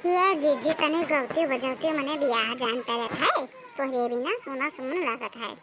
ये जीजी तने गवते बजावते मने बियाह जान परत है तोहरे बिना सोना सुमन लागत है।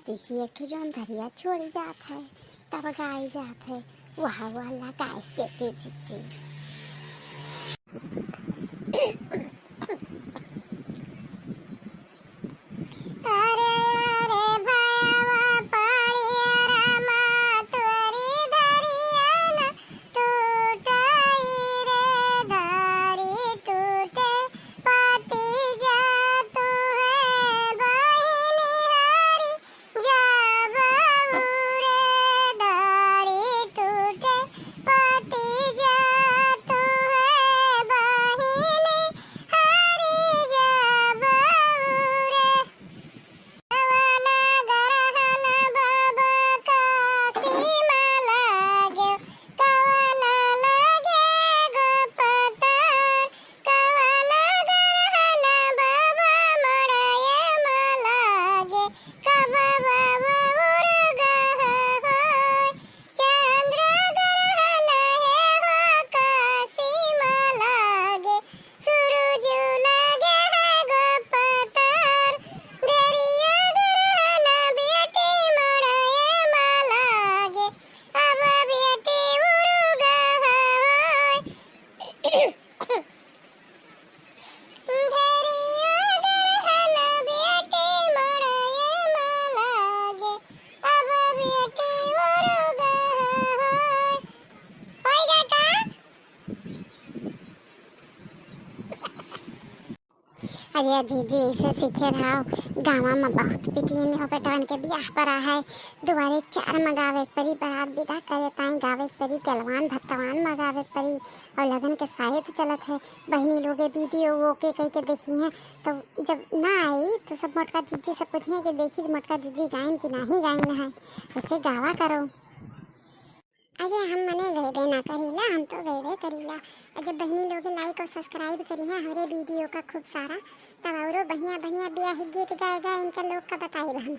जीजी एक ठो जोन धरिया छोड़ी जात है तब गाय जात है वह वाला गाय देती जीजी। अरे जीजी इसे सीखे रहो गाँव में बहुत पिटियन हो बेटवन के ब्याह पड़ा है दोबारे 4 मगावे परी बारात विदा करे ताई गावे परी तेलवान भत्तवान मगावे परी और लगन के साहित्य चलत है। बहनी लोगे वीडियो वो के कही के देखी हैं तो जब ना आई तो सब मोटका जीजी से पूछे कि देखी मोटका जीजी गायन की नहीं गायन है ऐसे गावा करो। अरे हम मने वेबे ना करीला हम तो वेबे करीला। जब बहनी लोग लाइक और सब्सक्राइब करी है हमारे वीडियो का खूब सारा तब और बढ़िया बढ़िया ब्याह गीत गाएगा इनका लोग का बताई हम।